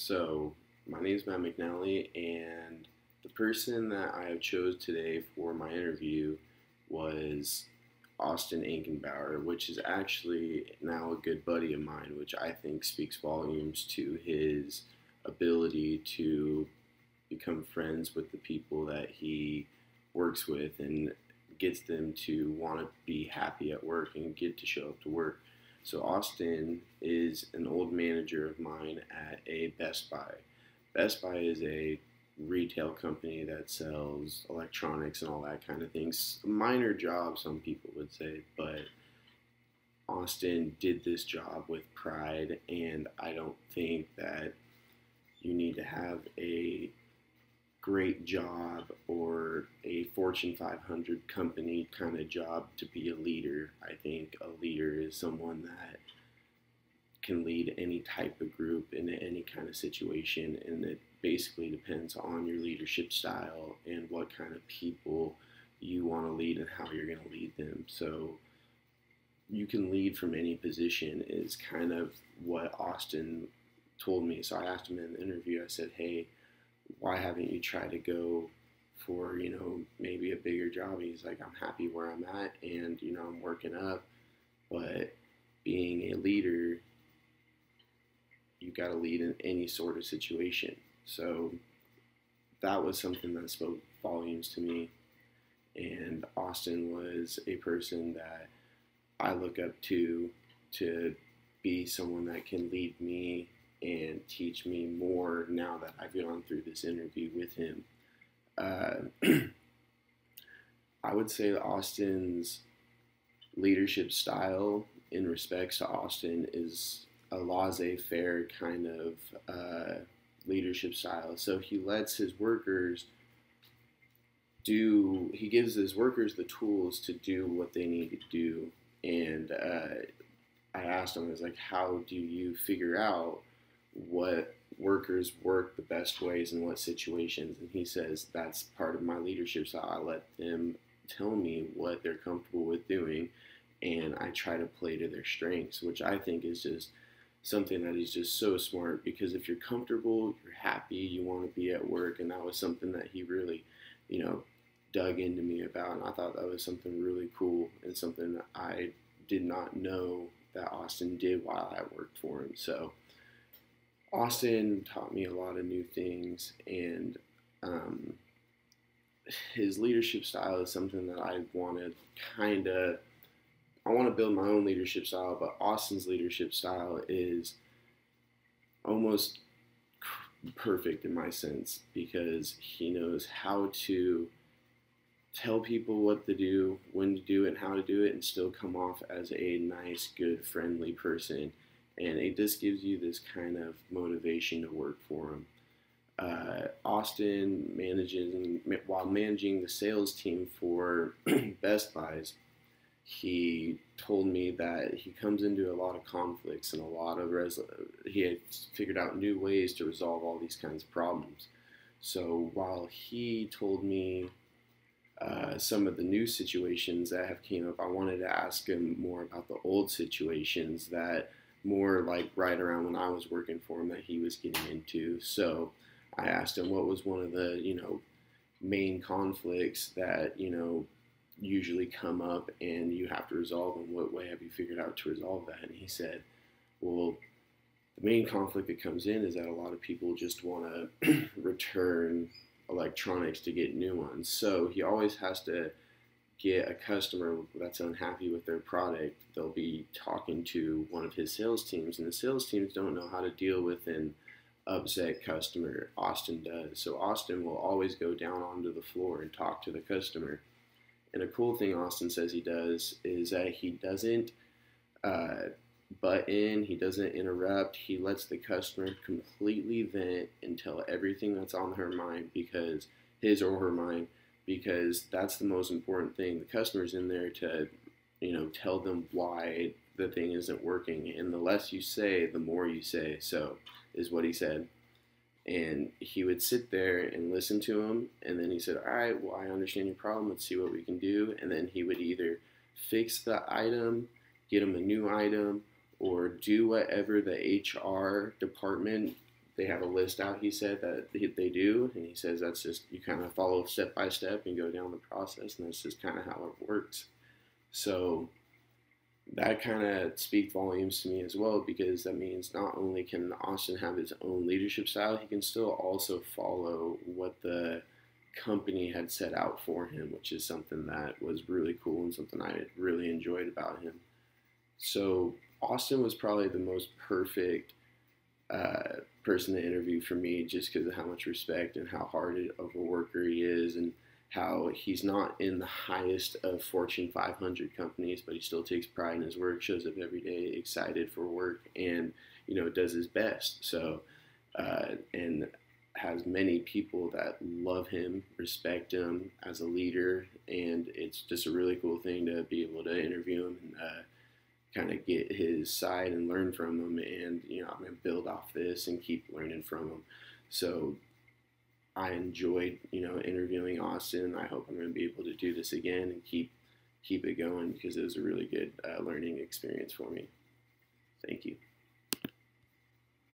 So, my name is McNally, and the person that I have chose today for my interview was Austin Ankenbauer, which is actually now a good buddy of mine, which I think speaks volumes to his ability to become friends with the people that he works with and gets them to want to be happy at work and get to show up to work. So Austin is an old manager of mine at a Best Buy. Best Buy is a retail company that sells electronics and all that kind of things. A minor job, some people would say, but Austin did this job with pride, and I don't think that you need to have a great job or a Fortune 500 company kind of job to be a leader. I think a leader is someone that can lead any type of group in any kind of situation, and it basically depends on your leadership style and what kind of people you want to lead and how you're going to lead them. So you can lead from any position is kind of what Austin told me. So I asked him in the interview, I said, hey, why haven't you tried to go for, maybe a bigger job? He's like, I'm happy where I'm at, and, I'm working up, but being a leader, you got to lead in any sort of situation. So that was something that spoke volumes to me, and Austin was a person that I look up to be someone that can lead me and teach me more now that I've gone through this interview with him. I would say that Austin's leadership style, in respects to Austin, is a laissez-faire kind of leadership style. So he lets his workers he gives his workers the tools to do what they need to do. And I asked him, I was like, how do you figure out what workers work the best ways in what situations? And he says, that's part of my leadership style. I let them tell me what they're comfortable with doing, and I try to play to their strengths, which I think is just something that is just so smart, because if you're comfortable, you're happy, you want to be at work. And that was something that he really, dug into me about, and I thought that was something really cool and something that I did not know that Austin did while I worked for him. So Austin taught me a lot of new things, and his leadership style is something that I want to build my own leadership style, but Austin's leadership style is almost perfect in my sense, because he knows how to tell people what to do, when to do it, and how to do it, and still come off as a nice, good, friendly person. And it just gives you this kind of motivation to work for him. Austin while managing the sales team for Best Buys, he told me that he comes into a lot of conflicts and he had figured out new ways to resolve all these kinds of problems. So while he told me some of the new situations that have came up, I wanted to ask him more about the old situations that more like right around when I was working for him that he was getting into. So I asked him what was one of the, main conflicts that, usually come up and you have to resolve them. What way have you figured out to resolve that? And he said, well, the main conflict that comes in is that a lot of people just want to return electronics to get new ones. So he always has to get a customer that's unhappy with their product. They'll be talking to one of his sales teams, and the sales teams don't know how to deal with an upset customer. Austin does. So Austin will always go down onto the floor and talk to the customer. And a cool thing Austin says he does is that he doesn't butt in, he doesn't interrupt, he lets the customer completely vent and tell everything that's on her mind, because his or her mind, because that's the most important thing. The customer's in there to, tell them why the thing isn't working, and the less you say, the more you say, so is what he said. And he would sit there and listen to him, and then he said, all right, well, I understand your problem, let's see what we can do. And then he would either fix the item, get him a new item, or do whatever the HR department they have a list out, he said, that they do, and he says that's just, you kind of follow step by step and go down the process, and that's just kind of how it works. So that kind of speaks volumes to me as well, because that means not only can Austin have his own leadership style, he can still also follow what the company had set out for him, which is something that was really cool and something I really enjoyed about him. So Austin was probably the most perfect person to interview for me, just because of how much respect and how hard of a worker he is, and how he's not in the highest of Fortune 500 companies, but he still takes pride in his work, shows up every day excited for work, and does his best. So and has many people that love him, respect him as a leader, and it's just a really cool thing to be able to interview him and kind of get his side and learn from him. And I'm going to build off this and keep learning from him. So I enjoyed interviewing Austin. I hope I'm going to be able to do this again and keep it going, because it was a really good learning experience for me. Thank you.